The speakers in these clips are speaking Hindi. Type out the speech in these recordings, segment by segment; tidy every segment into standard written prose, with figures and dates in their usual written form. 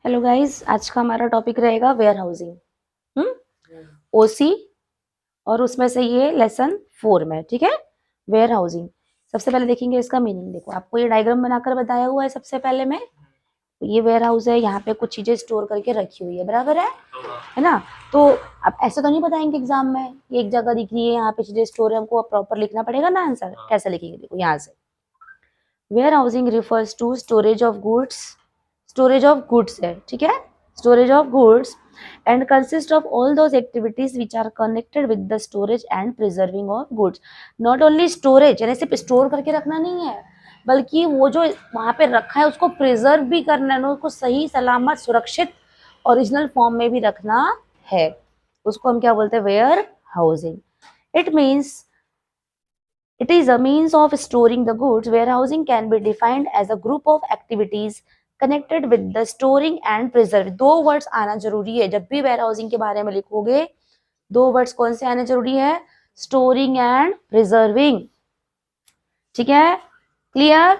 हेलो गाइस, आज का हमारा टॉपिक रहेगा वेयर हाउसिंग। ओसी और उसमें से ये लेसन 4 में, ठीक है। वेयर हाउसिंग सबसे पहले देखेंगे इसका मीनिंग। देखो, आपको ये डायग्राम बनाकर बताया हुआ है सबसे पहले में। तो ये वेयर हाउस है, यहाँ पे कुछ चीजें स्टोर करके रखी हुई है, बराबर है ना। तो अब ऐसे तो नहीं बताएंगे एग्जाम में, ये एक जगह दिख रही है, यहाँ पे चीजें स्टोर है, हमको प्रॉपर लिखना पड़ेगा ना आंसर। कैसे लिखेंगे, देखो यहाँ से। Warehousing refers to storage of goods, storage of goods है, ठीक है। Storage of goods and consist of all those activities which are connected with the storage and preserving of goods. Not only storage, यानी सिर्फ स्टोर करके रखना नहीं है, बल्कि वो जो वहां पे रखा है उसको प्रिजर्व भी करना है, उसको सही सलामत सुरक्षित ओरिजिनल फॉर्म में भी रखना है। उसको हम क्या बोलते हैं, warehousing. It means it is a means of storing the goods. Warehousing can be defined as a group of activities connected with the storing and preserving. दो वर्ड्स आना जरूरी है जब भी warehousing के बारे में लिखोगे। दो वर्ड्स कौन से आने जरूरी है, स्टोरिंग एंड प्रिजर्विंग, ठीक है। क्लियर।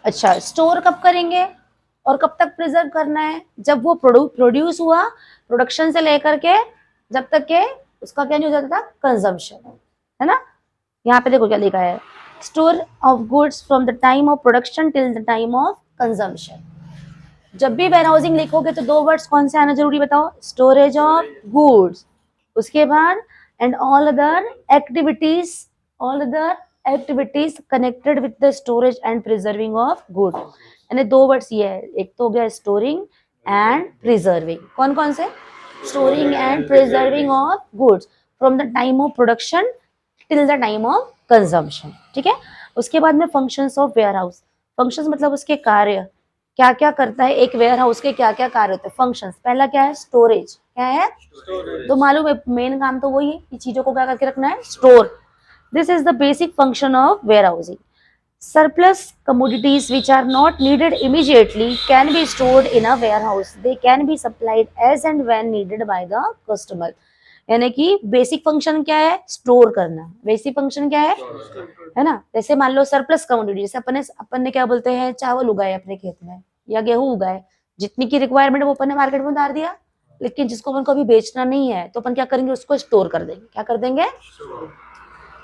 अच्छा, स्टोर कब करेंगे और कब तक प्रिजर्व करना है, जब वो प्रोड्यूस हुआ, प्रोडक्शन से लेकर के जब तक के उसका क्या नहीं हो जाता था, कंजम्पशन, है ना। यहाँ पे देखो क्या लिखा है, store of goods from the time of production till the time of consumption. जब भी वेयर हाउसिंग लिखोगे तो दो वर्ड्स कौन से आना जरूरी, बताओ। स्टोरेज ऑफ गुड्स, उसके बाद and all other activities, all other activities connected with the storage and preserving of good. यानी दो वर्ड्स ये है, एक तो हो गया स्टोरिंग एंड प्रिजर्विंग। कौन कौन से, storing and preserving of goods from the time of production till the time of consumption, ठीक है। उसके बाद में functions of warehouse. Functions मतलब उसके कार्य, क्या क्या करता है एक वेयर हाउस के, क्या क्या कार्य होते हैं। फंक्शंस, पहला क्या है, स्टोरेज। क्या है, तो मालूम है मेन काम तो वही है कि चीजों को क्या करके रखना है, store. This is the basic function of warehousing. Surplus commodities which are not needed immediately can be stored in a warehouse. They can be supplied as and when needed by the customer. यानी कि बेसिक फंक्शन क्या है, स्टोर करना। बेसिक फंक्शन क्या है ना। जैसे मान लो सरप्लस कमोडिटी, जैसे अपन ने क्या बोलते हैं, चावल उगाए अपने खेत में या गेहूं उगाए, जितनी की रिक्वायरमेंट वो अपन ने मार्केट में उतार दिया, लेकिन जिसको अपन को अभी बेचना नहीं है तो अपन क्या करेंगे, उसको स्टोर कर देंगे। क्या कर देंगे,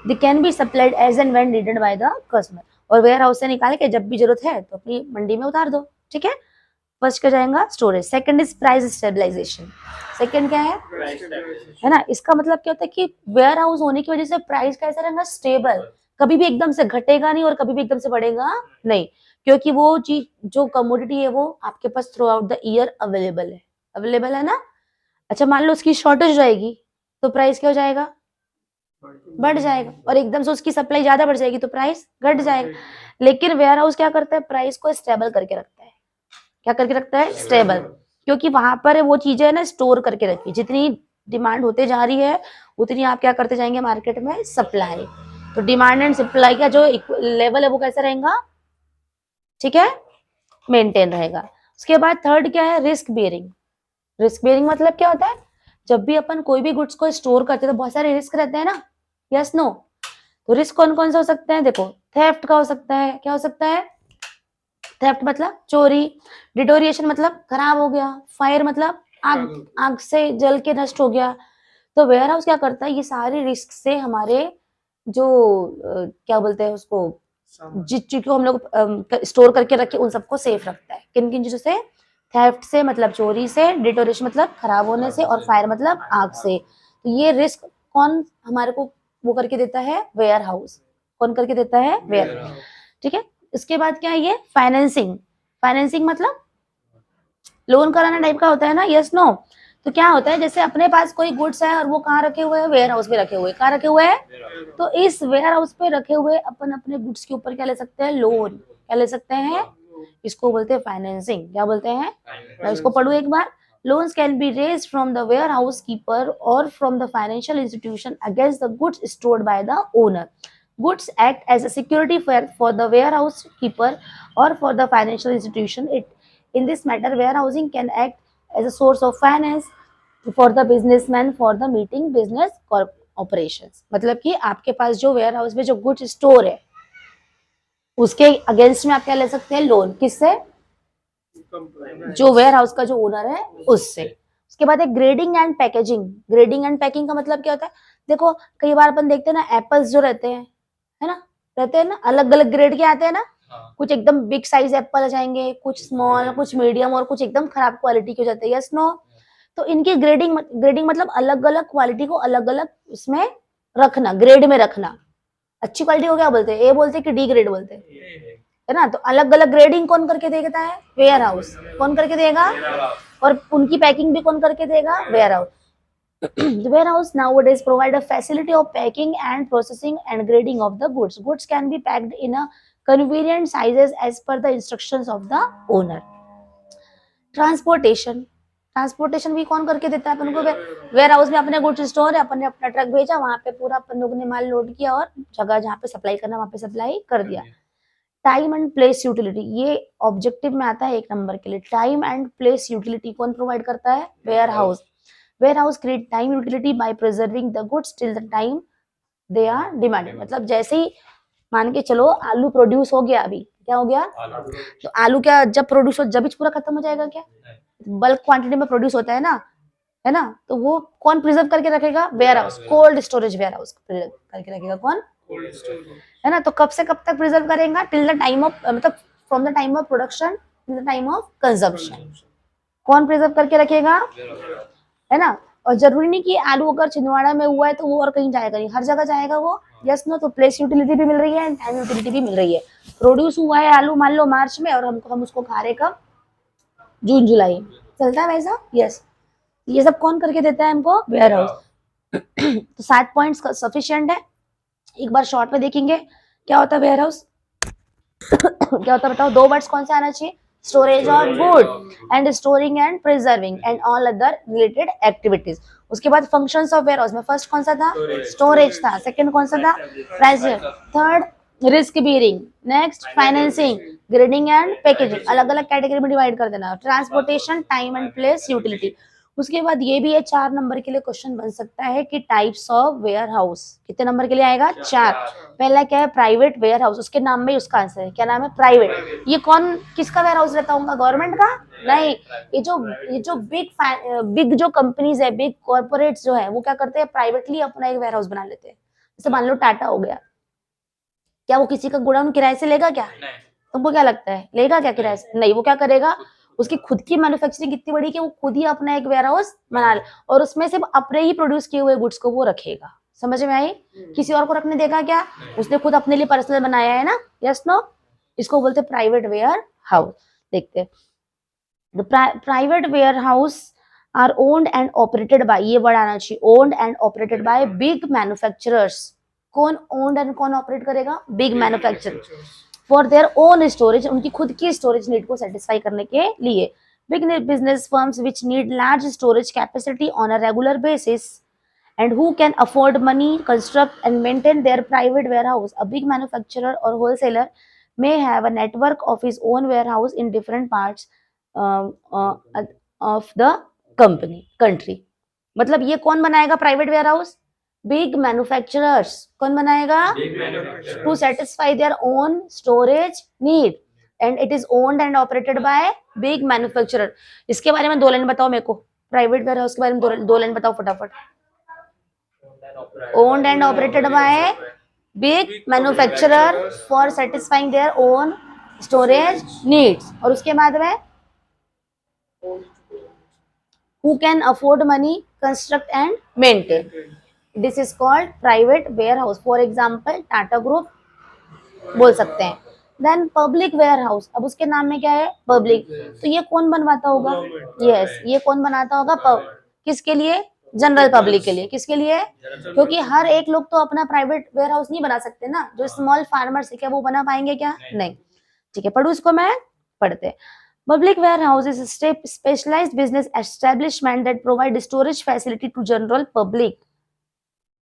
they can be supplied as and when needed by the customer. और वेयर हाउस से निकाल के जब भी जरूरत है तो अपनी मंडी में उतार दो, ठीक है। फर्स्ट क्या जाएगा, storage. Second is price stabilization. Second क्या है ना। इसका मतलब क्या होता है कि वेयर हाउस होने की वजह से प्राइस कैसा रहेगा, स्टेबल। कभी भी एकदम से घटेगा नहीं और कभी भी एकदम से बढ़ेगा नहीं, क्योंकि वो चीज जो कमोडिटी है वो आपके pass through out the year available है ना। अच्छा, मान लो उसकी शॉर्टेज रहेगी तो प्राइस क्या हो जाएगा, बढ़ जाएगा। और एकदम से उसकी सप्लाई ज्यादा बढ़ जाएगी तो प्राइस घट जाएगा। लेकिन वेयर हाउस क्या करता है, प्राइस को स्टेबल करके रखता है। क्या करके रखता है, स्टेबल। क्योंकि वहां पर वो चीजें है ना स्टोर करके रखी, जितनी डिमांड होते जा रही है उतनी आप क्या करते जाएंगे मार्केट में, सप्लाई। तो डिमांड एंड सप्लाई का जो लेवल है वो कैसा रहेगा, ठीक है, मेंटेन रहेगा। उसके बाद थर्ड क्या है, रिस्क बेयरिंग। रिस्क बेयरिंग मतलब क्या होता है, जब भी अपन कोई भी गुड्स को स्टोर करते हैं तो बहुत सारे रिस्क रहते हैं ना, यस नो। तो रिस्क कौन कौन से हो सकते हैं, देखो, थेफ्ट का हो सकता है। क्या हो सकता है, थेफ्ट मतलब चोरी। डिटोरिएशन मतलब खराब हो गया। फायर मतलब आग, आग से जल के नष्ट हो गया। तो वेयर हाउस क्या करता है, ये सारे रिस्क से हमारे जो क्या बोलते हैं उसको, जिस चीज को हम लोग स्टोर करके रखे उन सबको सेफ रखता है। किन किन चीजों से, थेफ्ट से मतलब चोरी से, डिटोरेशन मतलब खराब होने से, और फायर मतलब आग से। तो ये रिस्क कौन हमारे को वो करके देता है, वेयर हाउस। कौन करके देता है, वेयर, ठीक है। इसके बाद क्या है, ये फाइनेंसिंग। फाइनेंसिंग मतलब लोन कराना टाइप का होता है ना, यस नो। तो क्या होता है, जैसे अपने पास कोई गुड्स है और वो कहाँ रखे हुए हैं, वेयर हाउस में रखे हुए। कहाँ रखे हुए हैं, तो इस वेयर हाउस पे रखे हुए अपन अपने गुड्स के ऊपर क्या ले सकते हैं, लोन। क्या ले सकते हैं, इसको बोलते हैं फाइनेंसिंग। क्या बोलते हैं, मैं इसको पढ़ू एक बार। Loans can be raised from the warehouse keeper or from the financial institution against the goods stored by the owner. Goods act as a security for the warehouse keeper or for the financial institution. In this matter, warehousing can act as a source of finance for the businessman for the meeting business operations. मतलब कि आपके पास जो वेयर हाउस में जो गुड्स स्टोर है उसके अगेंस्ट में आप क्या ले सकते हैं, लोन। किससे, जो वेयर हाउस का जो ओनर है उससे। उसके बाद है grading and packaging. Grading and packing का मतलब क्या होता है? देखो कई बार अपन देखते हैं ना, एप्पल्स जो रहते हैं, है ना, रहते हैं ना, अलग अलग ग्रेड के आते हैं ना। कुछ एकदम बिग साइज एप्पल आ जाएंगे, कुछ स्मॉल, कुछ मीडियम, और कुछ एकदम खराब क्वालिटी के हो जाते हैं। Yes no? तो इनकी ग्रेडिंग मतलब अलग अलग क्वालिटी को अलग अलग उसमें रखना, ग्रेड में रखना। अच्छी क्वालिटी को क्या बोलते हैं? ए बोलते हैं कि डी ग्रेड बोलते हैं, है ना? तो अलग अलग ग्रेडिंग कौन करके देता है? Warehouse. कौन करके देगा? और उनकी पैकिंग भी कौन करके देगा? Warehouse. The warehouse nowadays provide a facility of packing and processing and grading of the goods. Goods can be packed in a convenient sizes as per the instructions of the owner. Transportation भी कौन करके देता है अपन को? वेयर हाउस में अपने गुड्स स्टोर है, अपन ने अपना ट्रक भेजा, वहां पे पूरा अपन लोगों ने माल लोड किया और जगह जहाँ पे सप्लाई करना वहां पे सप्लाई कर दिया। टाइम एंड प्लेस यूटिलिटी, ये ऑब्जेक्टिव में आता है 1 नंबर के लिए। टाइम एंड प्लेस यूटिलिटी कौन प्रोवाइड करता है? Warehouse. Warehouse create time utility by preserving the goods till the time they are demanded। मतलब जैसे ही मान के चलो आलू प्रोड्यूस हो गया, अभी क्या हो गया? तो आलू क्या जब प्रोड्यूस हो, जब पूरा खत्म हो जाएगा क्या? बल्क क्वांटिटी में प्रोड्यूस होता है ना, है ना? तो वो कौन प्रिजर्व करके रखेगा? Warehouse. Cold storage warehouse करके रखेगा कौन? है ना? तो कब से कब तक प्रिजर्व करेगा? टिल द टाइम ऑफ, मतलब from the time of production till the time of consumption. कौन प्रिजर्व करके रखेगा? है ना? और जरूरी नहीं कि आलू अगर छिंदवाड़ा में हुआ है तो वो और कहीं जाएगा नहीं, हर जगह जाएगा वो। Yes no? तो प्लेस यूटिलिटी भी मिल रही है एंड टाइम यूटिलिटी भी मिल रही है। प्रोड्यूस हुआ है आलू मान लो मार्च में, और हम उसको खा रहे कब? जून जुलाई। चलता है वैसा? यस। ये सब कौन करके देता है हमको? Warehouse. तो 7 पॉइंट्स सफिशिएंट है। एक बार शॉर्ट में देखेंगे क्या होता है वेयर हाउस। क्या होता है बताओ? 2 वर्ड्स कौन से आना चाहिए? Storage of good and storing and preserving and all other related activities. उसके बाद फंक्शंस ऑफ वेयर हाउस में फर्स्ट कौन सा था? स्टोरेज था। सेकंड कौन सा था? Pricing. Third risk bearing. Next financing, grading and packaging. अलग अलग कैटेगरी में डिवाइड कर देना। Transportation, time and place utility. उसके बाद ये भी है 4 नंबर के लिए क्वेश्चन बन सकता है कि टाइप्स ऑफ वेयर हाउस। कितने नंबर के लिए आएगा? 4। पहला क्या है? Private warehouse. उसके नाम में ही उसका आंसर है। क्या नाम है? प्राइवेट। ये कौन, किसका वेयर हाउस रहता होगा? गवर्नमेंट का? नहीं। ये जो बिग जो कंपनीज है, बिग कॉर्पोरेट्स जो है, वो क्या करते हैं? प्राइवेटली अपना एक वेयर हाउस बना लेते हैं। जैसे मान लो टाटा हो गया, क्या वो किसी का गोडाउन किराए से लेगा क्या? तुमको क्या लगता है लेगा क्या किराए से? नहीं। वो क्या करेगा? उसकी खुद की मैन्युफैक्चरिंग इतनी बड़ी कि वो खुद ही अपना एक वेयर हाउस बना ले, और उसमें सिर्फ अपने ही प्रोड्यूस किए हुए गुड्स को वो रखेगा। समझ में आई? किसी और को रखने देगा क्या? उसने खुद अपने लिए पर्सनल बनाया है ना। Yes no? इसको बोलते हैं प्राइवेट वेयर हाउस। देखते हैं। The private warehouse are owned and operated by, ये वर्ड आना चाहिए, owned and operated by big manufacturers. कौन ओन्ड एंड कौन ऑपरेट करेगा? Big manufacturer. For their own storage, उनकी खुद की स्टोरेज नीड को सेटिस्फाई करने के लिए। Big business firms which need large storage capacity on a regular basis and who can afford money construct and maintain their private warehouse. A big manufacturer or wholesaler may have a network of his own warehouse in different parts of the country. मतलब ये कौन बनाएगा private warehouse? Big manufacturers. कौन बनाएगा? To satisfy their own storage need and it is owned and operated by big manufacturer. इसके बारे में 2 लाइन बताओ मेरे को। प्राइवेट वेयर हाउस के बारे में 2 लाइन बताओ फटाफट। owned and operated by big manufacturer for satisfying their own storage needs। और उसके बाद में who can afford money construct and maintain, this is called private warehouse। for example Tata group बोल सकते हैं। देन पब्लिक वेयर हाउस, अब उसके नाम में क्या है? पब्लिक। तो ये कौन बनवाता होगा? यस, ये कौन बनाता होगा? किसके लिए? जनरल पब्लिक के लिए। किसके लिए? क्योंकि हर एक लोग तो अपना प्राइवेट वेयर हाउस नहीं बना सकते ना। जो स्मॉल फार्मर्स है क्या वो बना पाएंगे क्या? नहीं। ठीक है, पढ़ू इसको मैं। पढ़ते हैं। Public warehouse is specialized business establishment that provide storage facility to general public.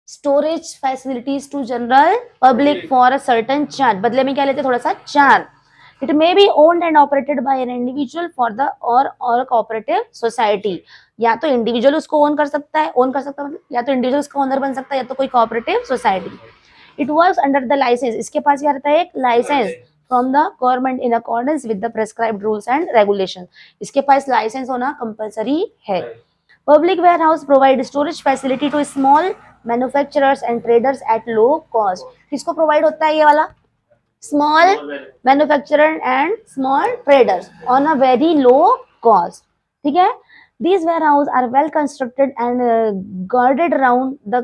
Storage facilities to general public for a certain charge. बदले में क्या लेते? थोड़ा सा charge. It may be owned and operated by an individual for the or cooperative society। या तो इंडिविजुअल उसको ओन कर सकता है, मतलब या तो इंडिविजुअल उसका ओनर बन सकता है, या तो कोई cooperative society. It works under the license, इसके पास क्या रहता है? एक license from the government in accordance with the prescribed rules and regulation. इसके पास लाइसेंस होना कंपलसरी है। Public warehouse provide storage facility to small manufacturers and traders at low cost. किसको प्रोवाइड होता है ये वाला? Small manufacturer and small traders on a very low cost. ठीक है। These warehouses are well constructed and guarded around the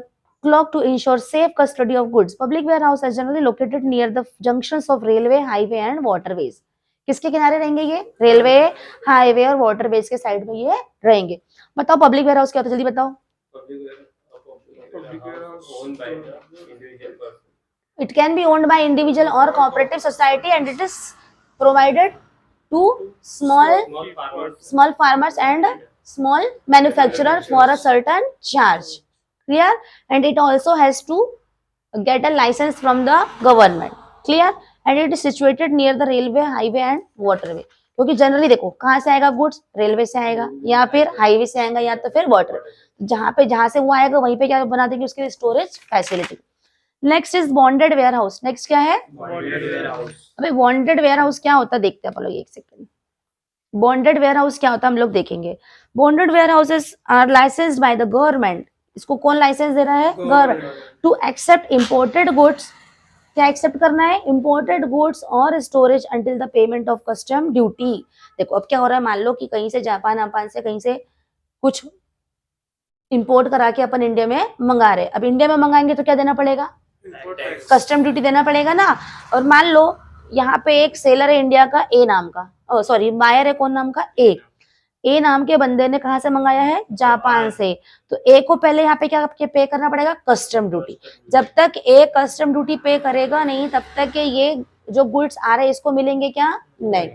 clock to ensure safe custody of goods. Public warehouse are generally located near the junctions of railway, highway and waterways. किसके किनारे रहेंगे ये? रेलवे, हाईवे और वाटरवेज के साइड में ये रहेंगे। बताओ पब्लिक वेयर हाउस क्या होता है, जल्दी बताओ। It can be owned by individual or cooperative society and it is provided to small farmers and small manufacturer for a certain charge. Clear? And it also has to get a license from the government. Clear? And it is situated near the railway, highway and waterway. क्योंकि जनरली देखो कहाँ से आएगा गुड्स? रेलवे से आएगा या फिर हाईवे से आएगा या तो फिर वाटर। जहाँ से वो आएगा वहीं पे क्या बना देंगे? उसके storage facility. Next is bonded warehouse. Next क्या है? अबे बॉन्डेड वेयर हाउस क्या होता है देखते हैं अपन लोग, एक सेकंड। बॉन्डेड वेयर हाउस क्या होता है हम लोग देखेंगे। Bonded warehouses are licensed by the government. इसको कौन लाइसेंस दे रहा है? Government. To accept imported goods. क्या एक्सेप्ट करना है? इंपोर्टेड गुड्स और storage until the payment of custom duty. देखो अब क्या हो रहा है, मान लो कि कहीं से जापान से कहीं से कुछ इंपोर्ट करा के अपन इंडिया में मंगा रहे। अब इंडिया में मंगाएंगे तो क्या देना पड़ेगा? कस्टम ड्यूटी देना पड़ेगा ना। और मान लो यहाँ पे एक सेलर है इंडिया का, ए नाम का, सॉरी बायर है कौन नाम का? ए नाम के बंदे ने कहाँ से मंगाया है? जापान से। तो ए को पहले यहाँ पे क्या पे करना पड़ेगा? Custom duty. जब तक ए कस्टम ड्यूटी पे करेगा नहीं तब तक ये जो गुड्स आ रहे हैं इसको मिलेंगे क्या? नहीं।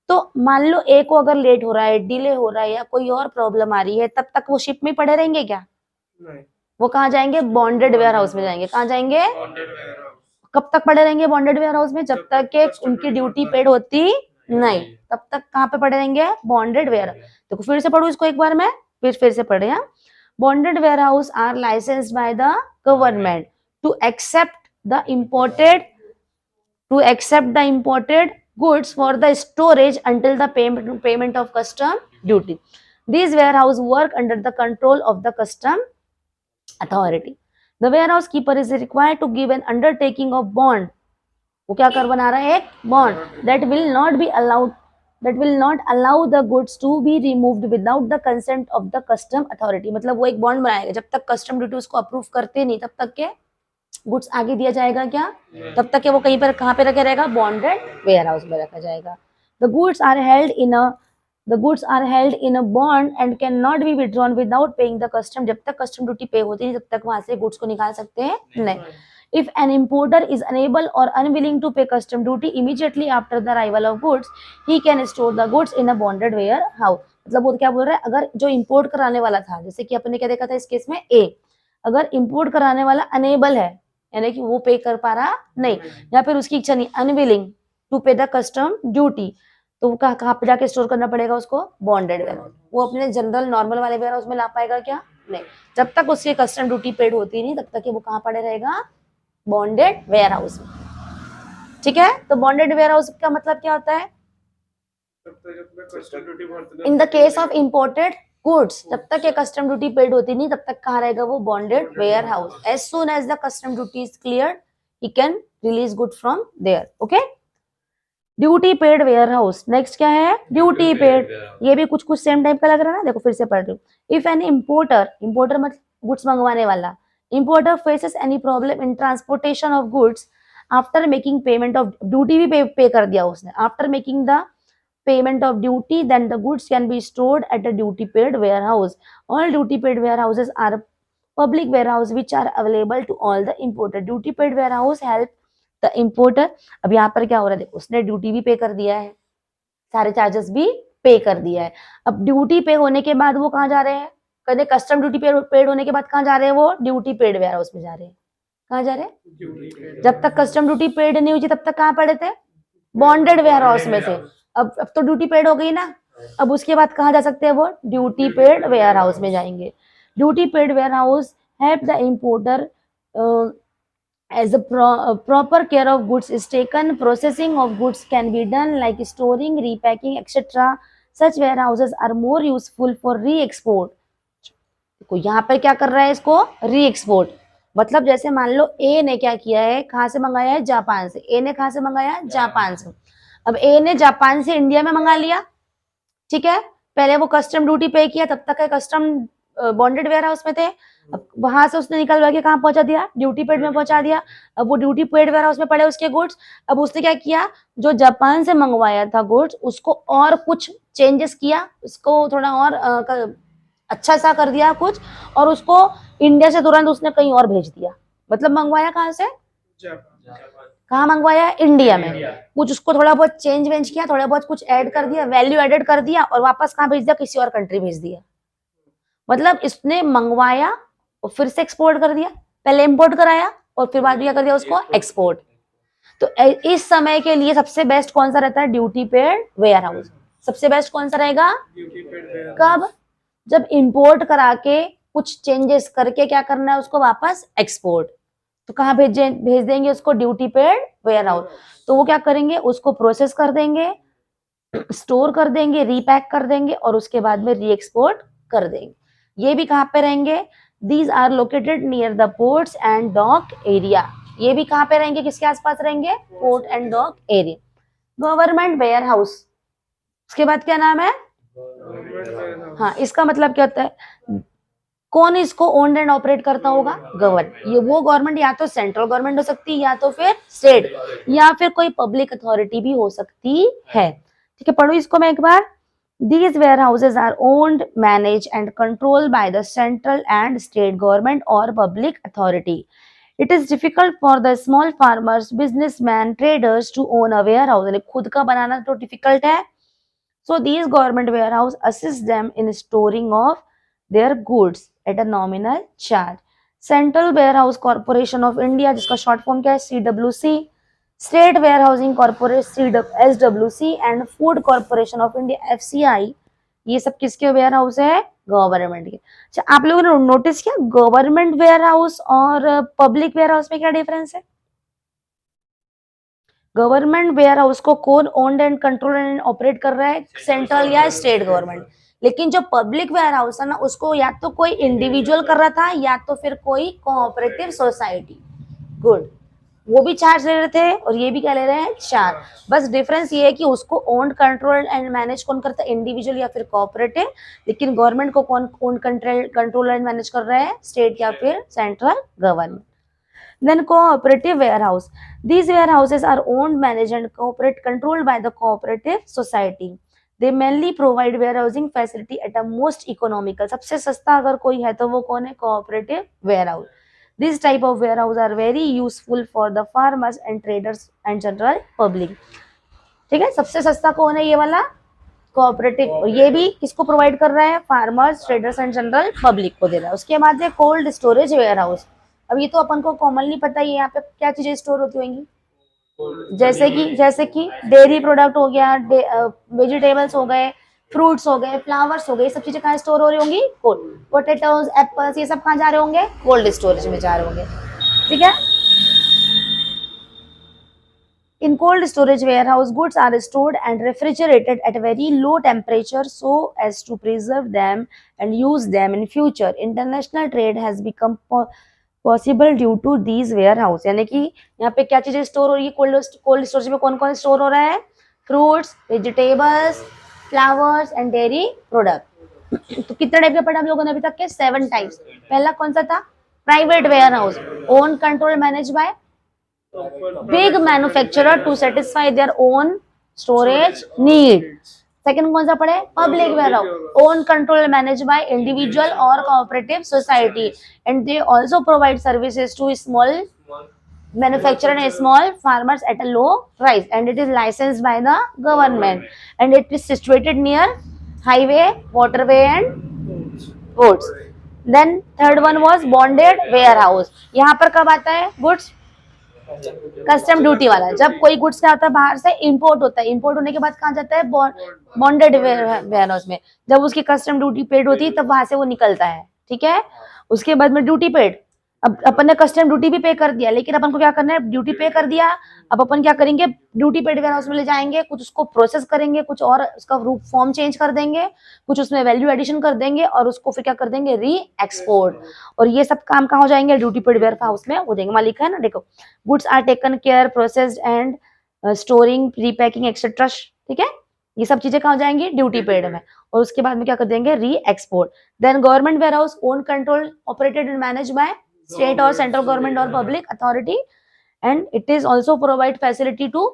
तो मान लो ए को अगर लेट हो रहा है, डिले हो रहा है या कोई और प्रॉब्लम आ रही है, तब तक वो शिप में पड़े रहेंगे क्या? नहीं। वो कहाँ जाएंगे? बॉन्डेड वेयर हाउस में जाएंगे। कहाँ जाएंगे? कब तक पड़े रहेंगे बॉन्डेड वेयर हाउस में? जब तक के उनकी ड्यूटी पेड होती नहीं तब तक कहाँ पे पड़े रहेंगे? Bonded ware. देखो फिर से पढ़ू इसको एक बार मैं, फिर से पढ़े। Bonded warehouse are licensed by the government to accept the imported goods for the storage until the payment of custom duty. These warehouse work under the control of the custom authority. The warehouse keeper is required to give an undertaking of bond. वो क्या कर बना रहा है? एक bond that will not allow the goods to be removed without the consent of the custom authority. मतलब वो एक bond बनाएगा, जब तक custom duty उसको अप्रूव करते नहीं तब तक के गुड्स आगे दिया जाएगा क्या? तब तक के वो कहीं पर कहाँ पे रखे रहेगा? बॉन्डेड वेयर हाउस में रखा जाएगा। The goods are held in a bond and cannot be withdrawn without paying the custom. जब तक कस्टम ड्यूटी पे होती है तब तक वहां से गुड्स को निकाल सकते हैं नहीं। If an importer is unable or unwilling to pay custom duty immediately after the arrival of goods, he can store the goods in a bonded warehouse. मतलब वो क्या बोल रहा है? अगर जो इंपोर्ट कराने वाला था, जैसे कि अपन ने क्या देखा था इस केस में, ए अगर इंपोर्ट कराने वाला अनेबल है यानी कि वो पे कर पा रहा नहीं या फिर उसकी इच्छा नहीं, unwilling to pay the custom duty, तो वो कहाँ पे जाके स्टोर करना पड़ेगा उसको? Bonded warehouse. वो अपने जनरल नॉर्मल वाले वेयर हाउस में ला पाएगा क्या? नहीं। जब तक उसकी कस्टम ड्यूटी पेड होती नहीं तब तक वो कहाँ पड़े रहेगा? बॉन्डेड वेयर हाउस में। ठीक है। तो बॉन्डेड वेयर हाउस का मतलब क्या होता है? In the case of imported goods, जब तक ये कस्टम ड्यूटी पेड होती नहीं तब तक कहाँ रहेगा वो? Bonded warehouse. As soon as the custom duty is clear he can release good from there. Okay. Duty paid warehouse. Next क्या है? Duty paid. ये भी कुछ सेम टाइप का लग रहा है ना। देखो फिर से पढ़ रही हूँ। इफ एन इंपोर्टर मतलब गुड्स मंगवाने वाला, importer faces any problem in transportation of goods after making payment of duty, भी पे कर दिया उसने, after making the payment of duty, then the goods can be stored at a duty paid warehouse. All duty paid warehouses are public warehouse which are available to all the importer. Duty paid warehouse help the importer. अब यहाँ पर क्या हो रहा है? देखो उसने ड्यूटी भी पे कर दिया है, सारे चार्जेस भी पे कर दिया है। अब ड्यूटी पे होने के बाद वो कहाँ जा रहे हैं? कहते कस्टम ड्यूटी पेड होने के बाद कहाँ जा रहे हैं? वो ड्यूटी पेड वेयर हाउस में जा रहे हैं। कहाँ जा रहे हैं? जब तक कस्टम ड्यूटी पेड नहीं हुई तब तक कहाँ पड़े थे? बॉन्डेड वेयर हाउस में थे। अब तो ड्यूटी पेड हो गई ना, अब उसके बाद कहाँ जा सकते हैं? वो ड्यूटी पेड वेयर हाउस में जाएंगे। Duty paid warehouse help the importer as a proper care of goods is taken, processing of goods can be done like storing, repacking, etc. Such warehouses are more useful for re-export. देखो यहाँ पर क्या कर रहा है इसको, री एक्सपोर्ट। मतलब जैसे मान लो ए ने क्या किया है, कहाँ से मंगाया है, जापान से। ए ने कहाँ से मंगाया, जापान से। अब ए ने जापान से इंडिया में मंगा लिया, ठीक है। पहले वो कस्टम ड्यूटी पे किया, तब तक कस्टम बॉन्डेड वेयर हाउस में थे। अब वहां से उसने निकलवा के कहाँ पहुंचा दिया, ड्यूटी पेड में पहुंचा दिया। अब वो ड्यूटी पेड वेयर हाउस में पड़े उसके गुड्स। अब उसने क्या किया, जो जापान से मंगवाया था गुड्स, उसको और कुछ चेंजेस किया, उसको थोड़ा और अच्छा सा कर दिया कुछ, और उसको इंडिया से तुरंत उसने कहीं और भेज दिया। मतलब मंगवाया कहाँ से, कहाँ मंगवाया, इंडिया में। कुछ उसको थोड़ा बहुत चेंज वेंज किया, थोड़ा बहुत कुछ ऐड कर दिया, वैल्यू एडेड कर दिया, और वापस कहाँ भेज दिया, किसी और कंट्री भेज दिया। मतलब इसने मंगवाया और फिर से एक्सपोर्ट कर दिया। पहले इंपोर्ट कराया और फिर बाद में क्या कर दिया उसको, एक्सपोर्ट। तो इस समय के लिए सबसे बेस्ट कौन सा रहता है, ड्यूटी पेड वेयर हाउस। सबसे बेस्ट कौन सा रहेगा, कब, जब इंपोर्ट करा के कुछ चेंजेस करके क्या करना है उसको वापस एक्सपोर्ट। तो कहाँ भेज देंगे उसको, ड्यूटी पेड वेयर हाउस। तो वो क्या करेंगे, उसको प्रोसेस कर देंगे, स्टोर कर देंगे, रीपैक कर देंगे, और उसके बाद में री एक्सपोर्ट कर देंगे। ये भी कहाँ पे रहेंगे, these are located near the ports and dock area. ये भी कहाँ पे रहेंगे, किसके आसपास रहेंगे, port and dock area. Government warehouse, उसके बाद क्या नाम है, हाँ, इसका मतलब क्या होता है, कौन इसको ओन एंड ऑपरेट करता होगा, गवर्नमेंट। ये वो गवर्नमेंट या तो सेंट्रल गवर्नमेंट हो सकती है, या तो फिर स्टेट, या फिर कोई पब्लिक अथॉरिटी भी हो सकती है। ठीक है, पढ़ो इसको मैं एक बार। These warehouses are owned, managed and controlled by the central and state government or public authority. It is difficult for the small farmers, businessmen, traders to own a warehouse. यानी खुद का बनाना तो difficult है। So these government warehouse assist them in storing of their goods at a nominal charge. Central Warehouse Corporation of India, जिसका short form क्या है, CWC, state warehousing corporation SWC and food corporation of India FCI, ये सब किसके वेयर हाउस है, गवर्नमेंट के। अच्छा, आप लोगों ने नोटिस किया गवर्नमेंट वेयर हाउस और पब्लिक वेयर हाउस में क्या डिफरेंस है। गवर्नमेंट वेयर हाउस को कौन owned and control and operate कर रहा है, सेंट्रल या स्टेट गवर्नमेंट। लेकिन जो पब्लिक वेयर हाउस है ना, उसको या तो कोई इंडिविजुअल कर रहा था, या तो फिर कोई कोऑपरेटिव सोसाइटी। गुड, वो भी चार्ज ले रहे थे और ये भी क्या ले रहे हैं, चार्ज। बस डिफरेंस ये है कि उसको ओन कंट्रोल एंड मैनेज कौन करता है, इंडिविजुअल या फिर कोऑपरेटिव। लेकिन गवर्नमेंट को कौन ओन कंट्रोल एंड मैनेज कर रहा है, स्टेट या फिर central government. Then cooperative warehouse. These warehouses are owned, managed and controlled by the cooperative society. They mainly provide warehousing facility at a most economical. सबसे सस्ता अगर कोई है तो वो कौन है, cooperative warehouse. This type of warehouse are very useful for the farmers and traders and general public. ठीक है, सबसे सस्ता कौन है, ये वाला कोऑपरेटिव। और ये भी किसको प्रोवाइड कर रहा है, farmers, traders and general public को दे रहा है। उसके बाद है कोल्ड स्टोरेज वेयर हाउस। अब ये तो अपन को कॉमनली पता ही है, यहाँ पे क्या चीजें स्टोर होती होंगी, जैसे कि डेयरी प्रोडक्ट हो गया, वेजिटेबल्स हो गए, फ्रूट्स हो गए, फ्लावर्स हो गए, ये सब चीजें कहाँ स्टोर हो रही होंगी, कोल्ड। पोटेटोज, एप्पल्स, ये सब कहाँ जा रहे होंगे, कोल्ड स्टोरेज में जा रहे होंगे। ठीक है, in cold storage warehouse, goods are stored and refrigerated at a very low temperature so as to preserve them and use them in future. International trade has become possible due to these warehouse. यानी कि यहाँ पे क्या चीजें स्टोर हो रही है, कोल्ड स्टोरेज में कौन कौन स्टोर हो रहा है, fruits, vegetables, flowers and dairy product. तो कितने टाइप के पढ़ा हम लोगों ने अभी तक के, 7 टाइप्स। पहला कौन सा था, private warehouse, own control manage by big manufacturer to satisfy their own storage need. Second कौन सा पढ़े, public warehouse, own control managed by individual or cooperative society, and they also provide services to small manufacturer and small farmers at a low price, and it is licensed by the government, and it is situated near highway, waterway and ports. Then third one was bonded warehouse. यहाँ पर कब आता है, गुड्स कस्टम ड्यूटी वाला, जब कोई गुड्स क्या होता है, बाहर से इंपोर्ट होता है, इंपोर्ट होने के बाद कहाँ जाता है, बॉन्डेड वेयर हाउस में। जब उसकी कस्टम ड्यूटी पेड होती है तब वहां से वो निकलता है। ठीक है, उसके बाद में ड्यूटी पेड, अब अपन ने कस्टम ड्यूटी भी पे कर दिया, लेकिन अपन को क्या करना है, ड्यूटी पे कर दिया, अब अपन क्या करेंगे, ड्यूटी पेड वेयर हाउस में ले जाएंगे, कुछ उसको प्रोसेस करेंगे, कुछ और उसका रूप फॉर्म चेंज कर देंगे, कुछ उसमें वैल्यू एडिशन कर देंगे और उसको फिर क्या कर देंगे, री एक्सपोर्ट। और ये सब काम कहाँ हो जाएंगे, ड्यूटी पेड वेयर हाउस में हो जाएंगे। वहां लिखा है ना, देखो, goods are taken care, processed and storing, prepacking etcetera, ठीक है, ये सब चीजें कहाँ हो जाएंगी, ड्यूटी पेड में। और उसके बाद में क्या कर देंगे, re export. Then government warehouse, own control, operated and manage by state or central government or public authority, and it is also provide facility to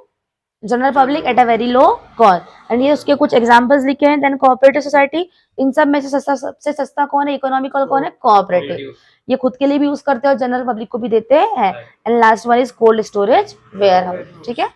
general public at a very low cost. And ये उसके कुछ एग्जांपल्स लिखे हैं। देन कोऑपरेटिव सोसाइटी, इन सब में से सस्ता, सबसे सस्ता कौन है, इकोनॉमिकल कौन है, कोऑपरेटिव, ये खुद के लिए भी यूज करते हैं और जनरल पब्लिक को भी देते हैं। And last one is cold storage warehouse, ठीक है।